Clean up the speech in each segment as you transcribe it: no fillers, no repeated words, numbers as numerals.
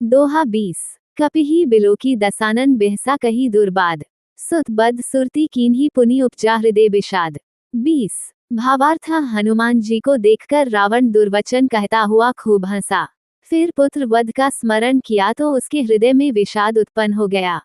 दोहा 20। कपिहि बिलोकी दसानन बिहसा कही दुर्बाद। सुत बद सुरती कीन्ही पुनि उपजा हृदय विषाद। 20। भावार्थ हनुमान जी को देखकर रावण दुर्वचन कहता हुआ खूब हंसा। फिर पुत्र वध का स्मरण किया तो उसके हृदय में विषाद उत्पन्न हो गया।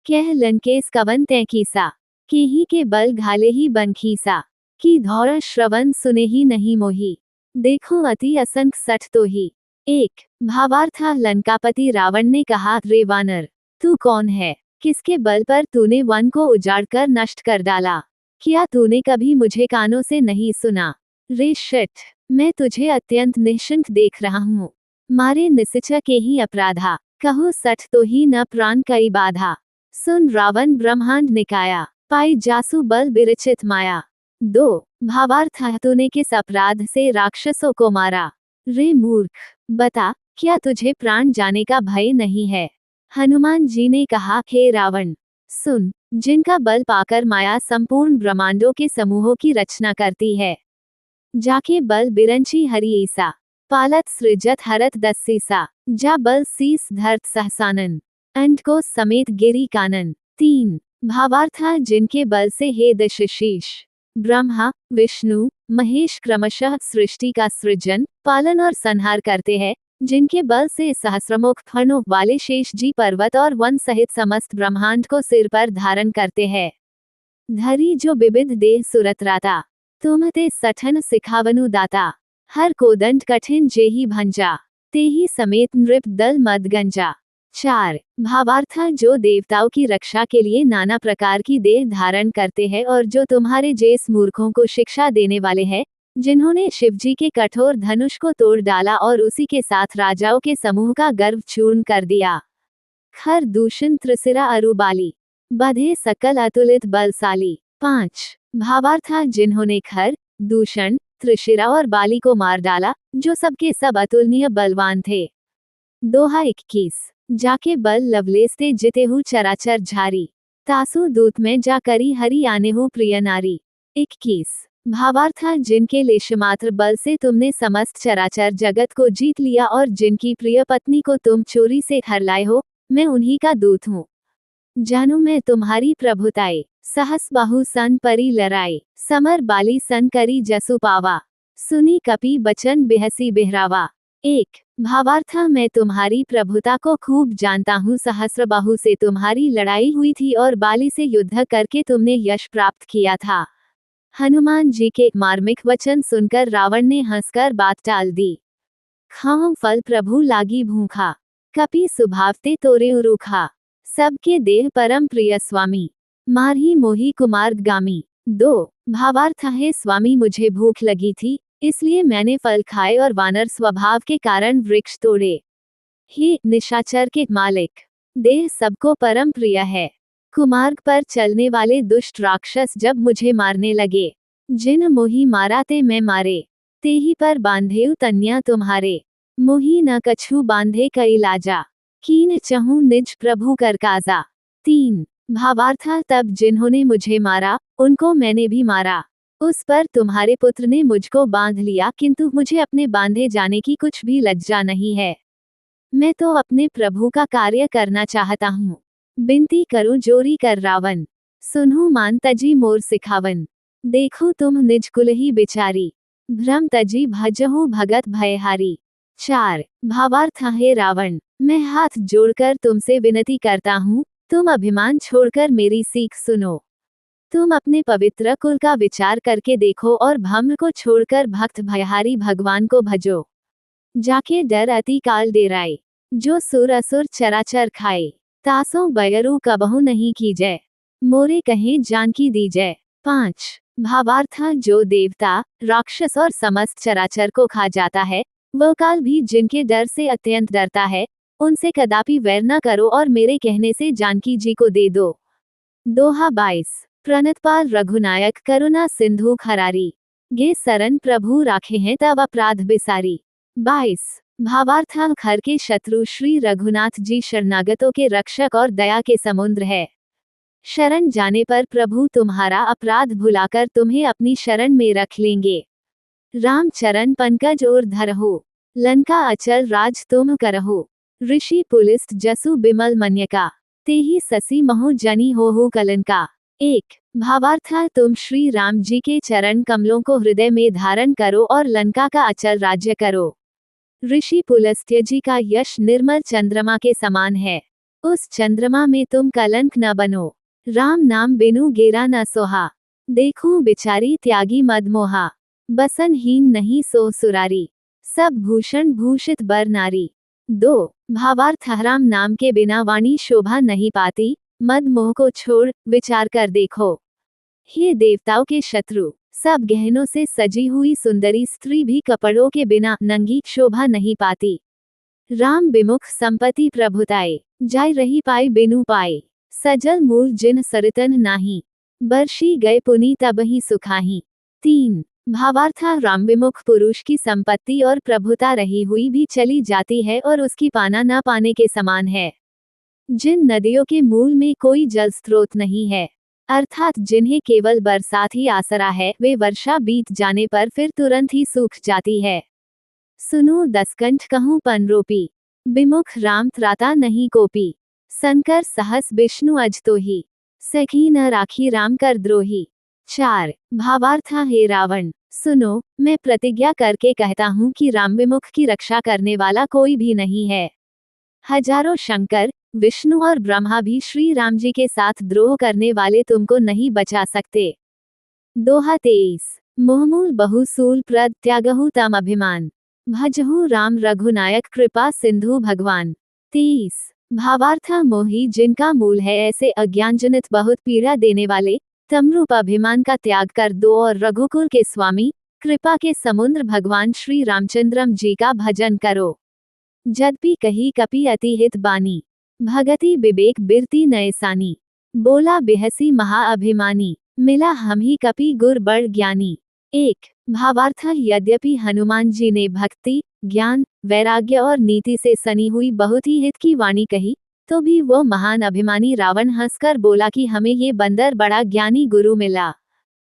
कह लंकेश कवन तै कीसा, केही के बल घाले ही बन खीसा। की धौर श्रवण सुने ही नहीं मोही, देखो अति असंख सठ तो ही। 1। भावार्थ लंकापति रावण ने कहा, रे वानर, तू कौन है? किसके बल पर तूने वन को उजाड़कर नष्ट कर डाला? क्या तूने कभी मुझे कानों से नहीं सुना? रे शिट, मैं तुझे अत्यंत निःशंक देख रहा हूँ। मारे निश्चय के ही अपराधा, कहूँ सठ तो ही न प्राण कई बाधा। सुन रावण ब्रह्मांड निकाया, पाई जासु बल बिरचित माया। 2। भावार्थ तूने किस अपराध से राक्षसों को मारा? रे मूर्ख, बता, क्या तुझे प्राण जाने का भय नहीं है? हनुमान जी ने कहा, हे रावण, सुन, जिनका बल पाकर माया संपूर्ण ब्रह्मांडों के समूहों की रचना करती है, जाके बल बिरंची हरि ईसा, पालत सृजत हरत दस्सीसा, जा बल सीस धरत सहसानन, अंड को समेत गिरी कानन। 3। भावार्थ जिनके बल से हे दशशीष, ब्रह्मा विष्णु महेश क्रमशः सृष्टि का सृजन पालन और संहार करते हैं, जिनके बल से सहस्रमुख फणों वाले शेष जी पर्वत और वन सहित समस्त ब्रह्मांड को सिर पर धारण करते हैं। धरी जो विविध देह सुरत राता, तुम ते सठन सिखावनु दाता। हर कोदंड कठिन जेहि भंजा, तेहि समेत नृप दल मद गंजा। 4। भावार्थ जो देवताओं की रक्षा के लिए नाना प्रकार की देह धारण करते हैं और जो तुम्हारे जैस मूर्खों को शिक्षा देने वाले हैं, जिन्होंने शिवजी के कठोर धनुष को तोड़ डाला और उसी के साथ राजाओं के समूह का गर्व चूर्ण कर दिया। खर दूषण त्रिसिरा अरुबाली, बधे सकल अतुलित बलशाली। 5। भावार्थ जिन्होंने खर दूषण त्रिशिरा और बाली को मार डाला, जो सबके सब अतुलनीय बलवान थे। दोहा 21। जाके बल लवलेस ते जितेहु चराचर झारी, तासु दूत में जा करी हरि आनेहु प्रिय नारी। 21। भावार्थ जिनके लेशमात्र बल से तुमने समस्त चराचर जगत को जीत लिया और जिनकी प्रिय पत्नी को तुम चोरी से हर लाए हो, मैं उन्हीं का दूत हूँ। जानू मैं तुम्हारी प्रभुताई, सहस बाहु सन परी लराई, समर बाली सन करी जसु पावा, सुनी कपि बचन बिहसी बिहरावा। 1। भावार्थ मैं तुम्हारी प्रभुता को खूब जानता हूँ। सहस्रबाहु से तुम्हारी लड़ाई हुई थी और बाली से युद्ध करके तुमने यश प्राप्त किया था। हनुमान जी के मार्मिक वचन सुनकर रावण ने हंसकर बात टाल दी। खाऊं फल प्रभु लागी भूखा, कपि सुभावते तोरे उरूखा, सबके देह परम प्रिय स्वामी, मारही मोही कुमार्ग गामी। 2। भावार्थ है स्वामी मुझे भूख लगी थी, इसलिए मैंने फल खाए और वानर स्वभाव के कारण वृक्ष तोड़े। हे निशाचर के मालिक, देह सबको परम प्रिय है। कुमार्ग पर चलने वाले दुष्ट राक्षस जब मुझे मारने लगे, जिन मोही मारा ते मैं मारे, ते ही पर बांधेउ तन्या तुम्हारे, मोही न कछु बांधे कई लाजा, कीन चहूं निज प्रभु कर काजा। 3। भावार्थ तब जिन्होंने मुझे मारा, उनको मैंने भी मारा। उस पर तुम्हारे पुत्र ने मुझको बांध लिया, किंतु मुझे अपने बांधे जाने की कुछ भी लज्जा नहीं है। मैं तो अपने प्रभु का कार्य करना चाहता हूँ। बिनती करूँ जोरी कर रावण, सुनहु मान तजी मोर सिखावन। देखो तुम निज कुलही बिचारी, भ्रम तजी भजहु भगत भयहारी। 4। भावार्थ हे रावण, मैं हाथ जोड़कर तुमसे विनती करता हूँ, तुम अभिमान छोड़कर मेरी सीख सुनो। तुम अपने पवित्र कुल का विचार करके देखो और भ्रम को छोड़कर भक्त भयहारी भगवान को भजो। जाके डर अति काल डेराए, जो सुर असुर चराचर खाए, तासों बयरू कबहु नहीं कीजय, मोरे कहे जानकी दीजय। 5। भावार्थ जो देवता राक्षस और समस्त चराचर को खा जाता है, वह काल भी जिनके डर से अत्यंत डरता है, उनसे कदापि वैर न करो और मेरे कहने से जानकी जी को दे दो। दोहा 22। प्रणतपाल रघुनायक करुणा सिंधु खरारी, गे सरन प्रभु राखे हैं तब अपराध बिसारी। 22। भावार्थ खर के शत्रु श्री रघुनाथ जी शरणागतों के रक्षक और दया के समुद्र है। शरण जाने पर प्रभु तुम्हारा अपराध भुलाकर तुम्हें अपनी शरण में रख लेंगे। राम चरण पंकज और धरहु, लंका अचल राज तुम करहु, ऋषि पुलिस्ट जसु बिमल मन्यका तेहि ससी महु जनी हो कलंका। 1 भावार्थ तुम श्री राम जी के चरण कमलों को हृदय में धारण करो और लंका का अचल राज्य करो। ऋषि पुलस्त्य जी का यश निर्मल चंद्रमा के समान है, उस चंद्रमा में तुम कलंक न बनो। राम नाम बिनु गेरा न सोहा, देखूं बिचारी त्यागी मदमोहा। बसनहीन नहीं सो सुरारी, सब भूषण भूषित बर नारी। 2 भावार्थ राम नाम के बिना वाणी शोभा नहीं पाती, मद मोह को छोड़ विचार कर देखो। हे देवताओं के शत्रु, सब गहनों से सजी हुई सुंदरी स्त्री भी कपड़ों के बिना नंगी शोभा नहीं पाती। राम विमुख संपत्ति प्रभुताए, जाय रही पाए बिनु पाए। सजल मूल जिन सरितन नाही, बरसी गए पुनि तबहि सुखाही। 3 भावार्थ राम विमुख पुरुष की संपत्ति और प्रभुता रही हुई भी चली जाती है और उसकी पाना न पाने के समान है। जिन नदियों के मूल में कोई जल स्रोत नहीं है, अर्थात जिन्हें केवल बरसात ही आसरा है, वे वर्षा बीत जाने पर फिर तुरंत ही सूख जाती है। सुनो दसकंठ कहूँ पनरोपी, विमुख राम त्राता नहीं कोपी। संकर सहस विष्णु अज तो ही, सखी न राखी राम कर द्रोही। 4 भावार्थ हे रावण, सुनो, मैं प्रतिज्ञा करके कहता हूँ कि राम विमुख की रक्षा करने वाला कोई भी नहीं है। हजारों शंकर, विष्णु और ब्रह्मा भी श्री राम जी के साथ द्रोह करने वाले तुमको नहीं बचा सकते। दोहा 23 मोहमूल बहुसूल प्रद त्यागहु तम अभिमान, भजहु राम रघुनायक कृपा सिंधु भगवान। 23 भावार्थ मोही जिनका मूल है ऐसे अज्ञानजनित बहुत पीड़ा देने वाले, तमरूप अभिमान का त्याग कर दो और रघुकुल के स्वामी, कृपा के समुद्र भगवान श्री रामचंद्रम जी का भजन करो। जदपि कही कपि अति हित बानी, भगति विवेक बिरती नयसानी। बोला बिहसी महा अभिमानी, मिला हम ही कपि गुर बड़ ज्ञानी। 1 भावार्थ यद्यपि हनुमान जी ने भक्ति, ज्ञान, वैराग्य और नीति से सनी हुई बहुत ही हित की वाणी कही, तो भी वो महान अभिमानी रावण हंसकर बोला कि हमें ये बंदर बड़ा ज्ञानी गुरु मिला।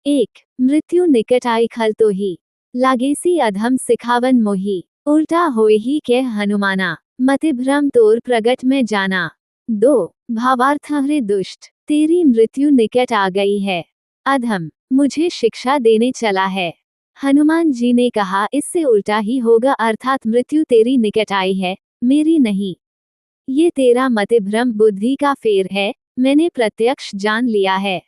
1 मृत्यु निकट आई खल तो ही, लागेसी अधम सिखावन मोही। उल्टा होए ही कह हनुमाना, मति भ्रम तोर प्रगट में जाना। 2 भावार्थ हरे दुष्ट, तेरी मृत्यु निकट आ गई है। अधम, मुझे शिक्षा देने चला है। हनुमान जी ने कहा इससे उल्टा ही होगा, अर्थात मृत्यु तेरी निकट आई है, मेरी नहीं। ये तेरा मति भ्रम बुद्धि का फेर है, मैंने प्रत्यक्ष जान लिया है।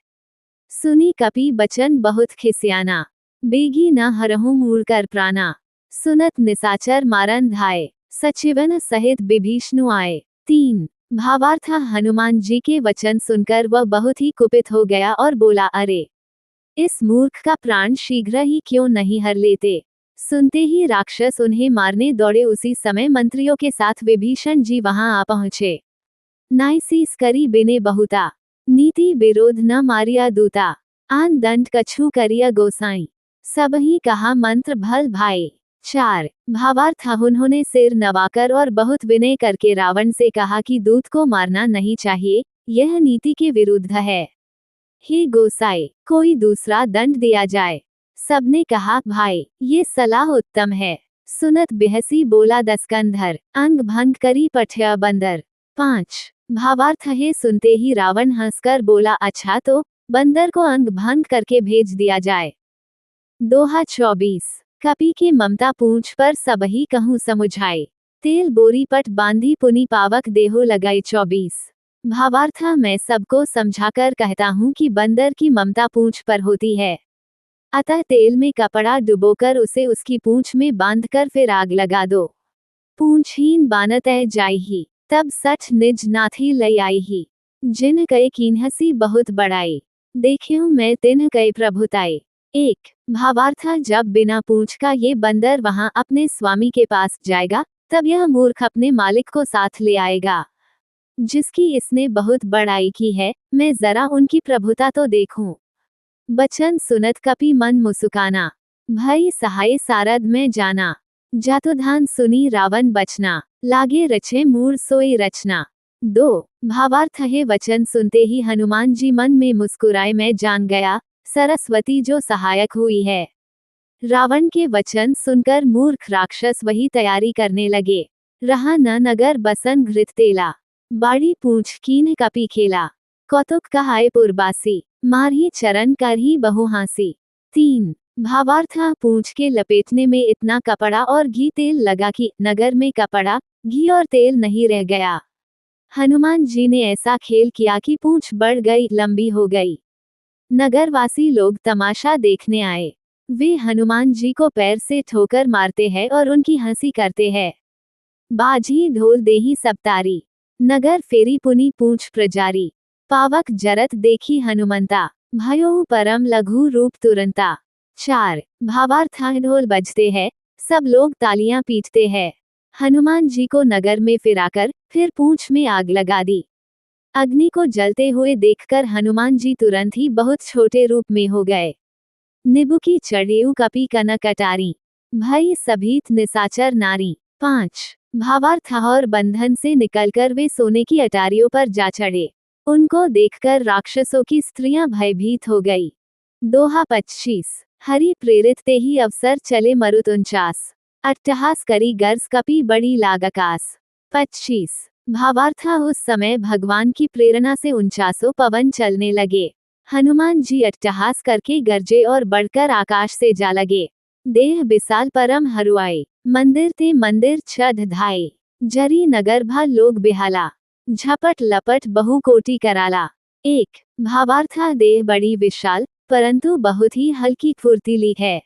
सुनी कपि बचन बहुत खिसियाना, बेगी न हरहूं मूल कर प्राणा। सुनत निसाचर मारन धाय, सचिवन सहित विभीषणु आए। 3 भावार्थ हनुमान जी के वचन सुनकर वह बहुत ही कुपित हो गया और बोला, अरे इस मूर्ख का प्राण शीघ्र ही क्यों नहीं हर लेते। सुनते ही राक्षस उन्हें मारने दौड़े। उसी समय मंत्रियों के साथ विभीषण जी वहां आ पहुंचे। नाइसीस करी बिने बहुता, नीति विरोध न मारिया दूता। आन दंड कछु करिया गोसाई, सब ही कहा मंत्र भल भाई। 4 भावार्थ उन्होंने सिर नवाकर और बहुत विनय करके रावण से कहा कि दूत को मारना नहीं चाहिए, यह नीति के विरुद्ध है। हे गोसाई, कोई दूसरा दंड दिया जाए। सबने कहा, भाई ये सलाह उत्तम है। सुनत बिहसी बोला दसकंधर, अंग भंग करी पठया बंदर। 5 भावार्थ है सुनते ही रावण हंसकर बोला, अच्छा तो बंदर को अंग भंग करके भेज दिया जाए। दोहा 24 कपि के ममता पूंछ पर सबही कहूँ समुझाए, तेल बोरी पट बांधी पुनि पावक देहो लगाई। 24 भावार्थ मैं सबको समझाकर कहता हूँ कि बंदर की ममता पूंछ पर होती है, अतः तेल में कपड़ा डुबोकर उसे उसकी पूंछ में बांधकर फिर आग लगा दो। पूंछहीन बानत जाई ही, तब सच निज नाथी लई आई ही। जिन कई कीन्हसी बहुत बड़ाई, देखियो मैं तिन्ह कई प्रभुताई। 1 भावार्थ जब बिना पूंछ का ये बंदर वहां अपने स्वामी के पास जाएगा, तब यह मूर्ख अपने मालिक को साथ ले आएगा, जिसकी इसने बहुत बड़ाई की है, मैं जरा उनकी प्रभुता तो देखूं। बचन सुनत कपि मन मुसुकाना, भई सहाय सारद में जाना। जातुधान सुनी रावण बचना, लागे रचे मूर सोई रचना। 2 भावार्थ है वचन सुनते ही हनुमान जी मन में मुस्कुराए, मैं जान गया सरस्वती जो सहायक हुई है। रावण के वचन सुनकर मूर्ख राक्षस वही तैयारी करने लगे। रहा न नगर बसन घृत तेला, बाड़ी पूछ कीन कपि खेला, कौतुक कहाय पुरबासी, मारही चरण करही बहु हासी। 3 भावार्थ पूंछ के लपेटने में इतना कपड़ा और घी तेल लगा कि नगर में कपड़ा, घी और तेल नहीं रह गया। हनुमान जी ने ऐसा खेल किया कि पूंछ बढ़ गई, लंबी हो गई। नगरवासी लोग तमाशा देखने आए। वे हनुमान जी को पैर से ठोकर मारते हैं और उनकी हंसी करते हैं। बाजी ढोल देही सब तारी, नगर फेरी पुनी पूंछ प्रजारी, पावक जरत देखी हनुमंता, भयो परम लघु रूप तुरंता। 4 भावार्थ ढोल बजते हैं, सब लोग तालियां पीटते हैं। हनुमान जी को नगर में फिराकर फिर पूंछ में आग लगा दी। अग्नि को जलते हुए देखकर हनुमान जी तुरंत ही बहुत छोटे रूप में हो गए। निबु की चढ़ेऊ कपि कनक अटारी, भई सभीत निसाचर नारी। 5 भावार्थ और बंधन से निकलकर वे सोने की अटारियों पर जा चढ़े। उनको देखकर राक्षसों की स्त्रियां भयभीत हो गई। दोहा 25 हरि प्रेरित ते ही अवसर चले मरुत 49 अट्टहास करी गर्ज कपि बड़ी लागकास। 25 भावार्थ उस समय भगवान की प्रेरणा से 49 पवन चलने लगे। हनुमान जी अट्टहास करके गरजे और बढ़कर आकाश से जा लगे। देह विशाल परम हरुआए, मंदिर ते मंदिर छद धाये, जरी नगर भा लोग बेहाला, झपट लपट बहु कोटि कराला। 1 भावार्थ देह बड़ी विशाल परंतु बहुत ही हल्की फुर्तीली है।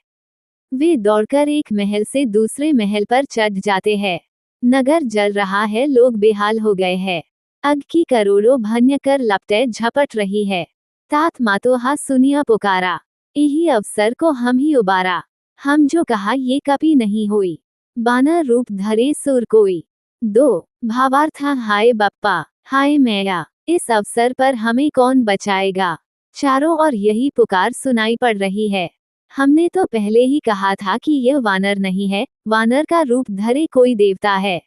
वे दौड़कर एक महल से दूसरे महल पर चढ़ जाते हैं। नगर जल रहा है, लोग बेहाल हो गए हैं। अग की करोड़ों भन्य कर लपटे झपट रही है। तात मातो हा सुनिया पुकारा, यही अवसर को हम ही उबारा, हम जो कहा ये कभी नहीं होई, बानर रूप धरे सुर कोई। 2 भावार्थ हाय बप्पा, हाय मैया, इस अवसर पर हमें कौन बचाएगा। चारों ओर यही पुकार सुनाई पड़ रही है। हमने तो पहले ही कहा था कि यह वानर नहीं है, वानर का रूप धरे कोई देवता है।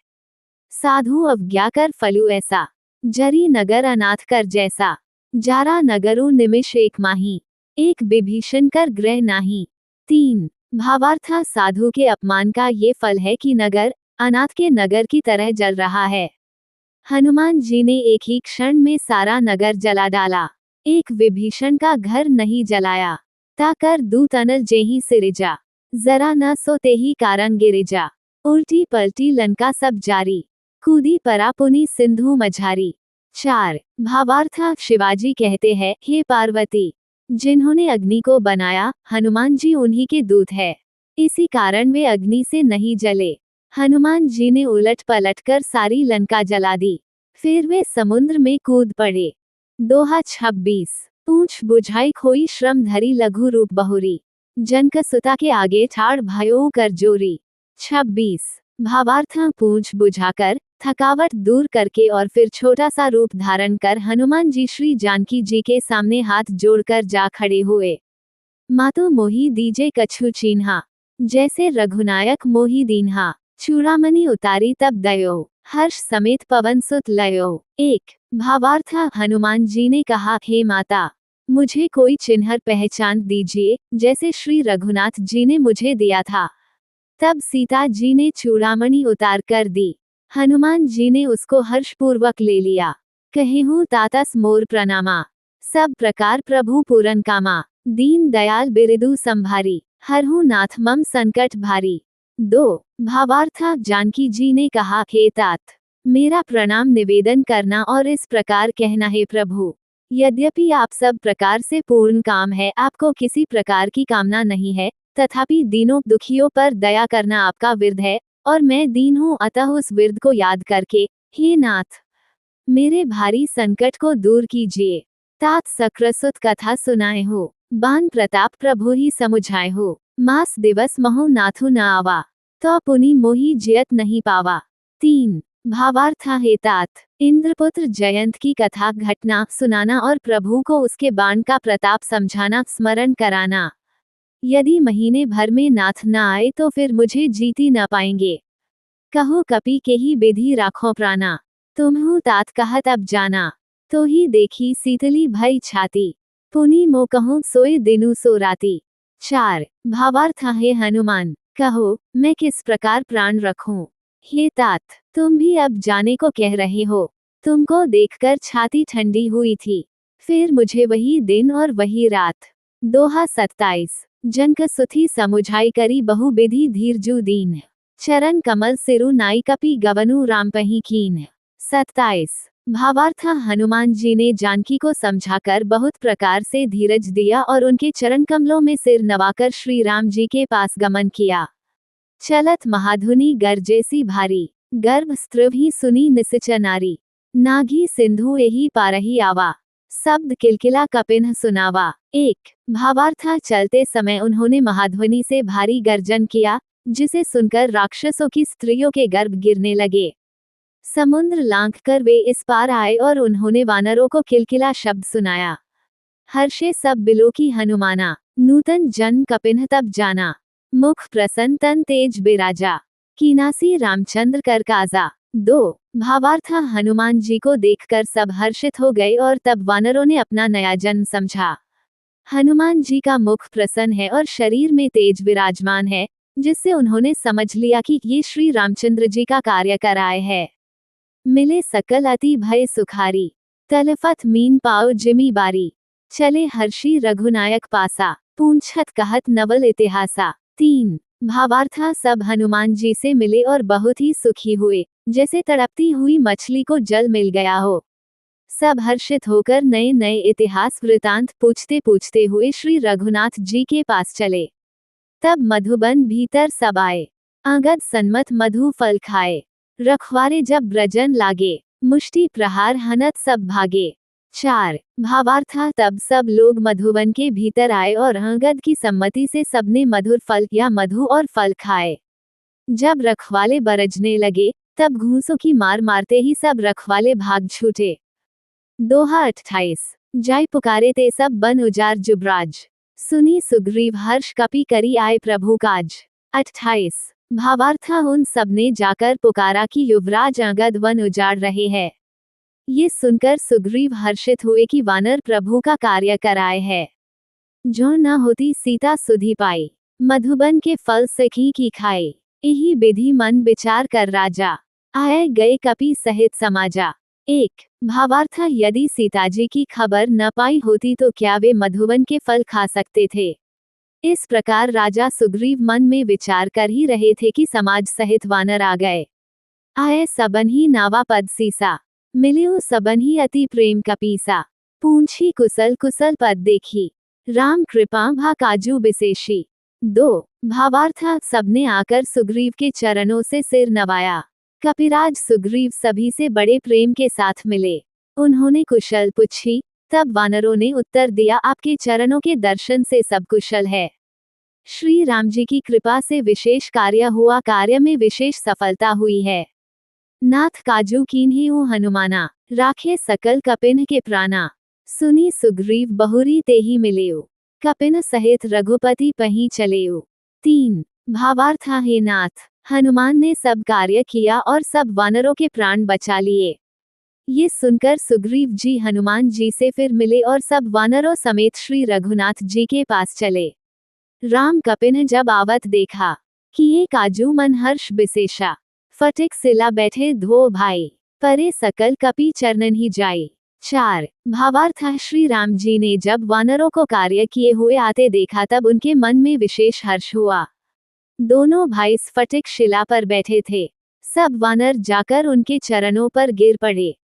साधु अवज्ञा कर फलु ऐसा, जरी नगर अनाथ कर जैसा, जारा नगरु निमिष एक माही, एक विभीषण कर ग्रह नाही। 3 भावार्थ साधु के अपमान का ये फल है कि नगर अनाथ के नगर की तरह जल रहा है। हनुमान जी ने एक ही क्षण में सारा नगर जला डाला, एक विभीषण का घर नहीं जलाया। ताकर दूत अनल जेही सिरिजा, जरा न सोते ही कारण गिरिजा, उल्टी पलटी लंका सब जारी, कूदी परापुनी सिंधु मझारी। 4 भावार्थ शिवाजी कहते हैं, हे पार्वती, जिन्होंने अग्नि को बनाया, हनुमान जी उन्हीं के दूत है, इसी कारण वे अग्नि से नहीं जले। हनुमान जी ने उलट पलट कर सारी लंका जला दी, फिर वे समुद्र में कूद पड़े। दोहा 26 पूंछ बुझाई खोई श्रम धरी लघु रूप बहुरी, जनक सुता के आगे ठाड़ भयो कर जोरी। 26 भावार्थ पूंछ बुझाकर थकावट दूर करके और फिर छोटा सा रूप धारण कर हनुमान जी श्री जानकी जी के सामने हाथ जोड़कर जा खड़े हुए। मातो मोही दीजे कछु चीन्हा, जैसे रघुनायक मोही दीन्हा, चूड़ामणि उतारी तब दयो, हर्ष समेत पवन सुत लयो। 1 भावार्थ हनुमान जी ने कहा, हे माता, मुझे कोई चिन्ह पहचान दीजिए, जैसे श्री रघुनाथ जी ने मुझे दिया था। तब सीता जी ने चूड़ामणि उतार कर दी। हनुमान जी ने उसको हर्षपूर्वक ले लिया। कहेहूँ तातस मोर प्रणामा, सब प्रकार प्रभु पूरन कामा, दीन दयाल बिरदु संभारी, हरहु नाथ मम संकट भारी। 2 भावार्थ जानकी जी ने कहा, हे तात, मेरा प्रणाम निवेदन करना और इस प्रकार कहना, है प्रभु, यद्यपि आप सब प्रकार से पूर्ण काम है, आपको किसी प्रकार की कामना नहीं है, तथापि दीनों दुखियों पर दया करना आपका विरध है, और मैं दीन हूँ, अतः उस विरध को याद करके, हे नाथ, मेरे भारी संकट को दूर कीजिए। तात सक्रसुत कथा सुनाए हो, बान प्रताप प्रभु ही समुझाए हो, मास दिवस महु नाथु न आवा, तो पुनि मोहि जियत नहीं पावा। 3 भावार्थ हे तात, इंद्रपुत्र जयंत की कथा घटना सुनाना और प्रभु को उसके बाण का प्रताप समझाना, स्मरण कराना। यदि महीने भर में नाथ न आए तो फिर मुझे जीती न पाएंगे। कहो कपि के ही विधि राखो प्राणा, तुम्हु तात कहत अब जाना, तो ही देखी शीतली भई छाती, पुनि मो कहूँ सोए दिनु सो राती। 4 भावार्थ हे हनुमान, कहो मैं किस प्रकार प्राण रखूं, हे तात, तुम भी अब जाने को कह रहे हो। तुमको देखकर छाती ठंडी हुई थी। फिर मुझे वही दिन और वही रात। दोहा 27। जनक सुथी समुझाई करी बहु विधि धीरजु दीन। चरण कमल सिरु नाई कपि गवनु रामपहि कीन। 27। भावार्थ हनुमान जी ने जानकी को समझाकर बहुत प्रकार से धीरज दिया और उनके चरण कमलों में सिर नवाकर श्री राम जी के पास गमन किया। चलत महाधुनि गर्जेसी भारी। गर्भ स्त्रवहि सुनी निसिच नारी। नाघी सिंधु एही पारही आवा। शब्द किलकिला कपिन सुनावा। 1। भावार्थ चलते समय उन्होंने महाध्वनि से भारी गर्जन किया, जिसे सुनकर राक्षसों की स्त्रियों के गर्भ गिरने लगे। समुद्र लांघकर वे इस पार आए और उन्होंने वानरों को किलकिला शब्द सुनाया। हर्षे सब बिलो की हनुमाना। नूतन जन्म कपिन तब जाना। मुख प्रसन्न तन तेज बिराजा। कीनासी रामचंद्र कर काजा। 2। भावार्थ हनुमान जी को देखकर सब हर्षित हो गए और तब वानरों ने अपना नया जन्म समझा। हनुमान जी का मुख प्रसन्न है और शरीर में तेज विराजमान है, जिससे उन्होंने समझ लिया कि ये श्री रामचंद्र जी का कार्य कर आए हैं। मिले सकल अति भय सुखारी। तलफत मीन पाओ जिमी बारी। चले हर्षी रघुनायक पासा। पूंछत कहत नवल इतिहासा। 3। भावार्थ सब हनुमान जी से मिले और बहुत ही सुखी हुए, जैसे तड़पती हुई मछली को जल मिल गया हो। सब हर्षित होकर नए नए इतिहास वृतांत पूछते पूछते हुए श्री रघुनाथ जी के पास चले। तब मधुबन भीतर सब आए। अंगद सन्मत मधु फल खाए। रखवारे जब ब्रजन लागे। मुष्टि प्रहार हनत सब भागे। 4। भावार्थ तब सब लोग मधुवन के भीतर आए और अंगद की सम्मति से सबने मधुर फल या मधु और फल खाए। जब रखवाले बरजने लगे, तब घूंसों की मार मारते ही सब रखवाले भाग छूटे। दोहा 28। जाय पुकारे ते सब बन उजार जुबराज। सुनी सुग्रीव हर्ष कपि करी आए प्रभु काज। 28। भावार्थ उन सबने जाकर पुकारा कि युवराज अंगद वन उजाड़ रहे हैं। ये सुनकर सुग्रीव हर्षित हुए कि वानर प्रभु का कार्य कराए है। जो न होती सीता सुधि पाई। मधुबन के फल सखी की खाए। यही विधि मन विचार कर राजा। आए गए कपि सहित समाजा। 1। भावार्थ यदि सीताजी की खबर न पाई होती तो क्या वे मधुवन के फल खा सकते थे। इस प्रकार राजा सुग्रीव मन में विचार कर ही रहे थे कि समाज सहित वानर आ गए। आए सबन ही नावा पद सीसा। मिलियो सबन ही अति प्रेम कपीसा। पूंछी कुशल कुशल पद देखी। राम कृपा भा काजू विशेषी। 2। भावार्थ सबने आकर सुग्रीव के चरणों से सिर नवाया। कपिराज सुग्रीव सभी से बड़े प्रेम के साथ मिले। उन्होंने कुशल पूछी, तब वानरों ने उत्तर दिया, आपके चरणों के दर्शन से सब कुशल है। श्री राम जी की कृपा से विशेष कार्य हुआ, कार्य में विशेष सफलता हुई है। नाथ काजू कीन्ही हनुमाना। राखे सकल कपिन के प्राणा। सुनी सुग्रीव बहुरी तेहि मिलेउ। कपिन सहित रघुपति पही चलेउ। 3। भावार्थ हे नाथ, हनुमान ने सब कार्य किया और सब वानरों के प्राण बचा लिए। ये सुनकर सुग्रीव जी हनुमान जी से फिर मिले और सब वानरों समेत श्री रघुनाथ जी के पास चले। राम कपिन जब आवत देखा, किए काजू मन हर्ष विशेषा। फटिक सिला बैठे धो भाई। परे सकल कपि चरणन ही जाई। 4। भावार्थ श्री राम जी ने जब वानरों को कार्य किए हुए आते देखा तब उनके मन में विशेष हर्ष हुआ। दोनों भाई स्फटिक शिला पर बैठे थे। सब वानर जाकर उनके चरणों पर गिर पड़े।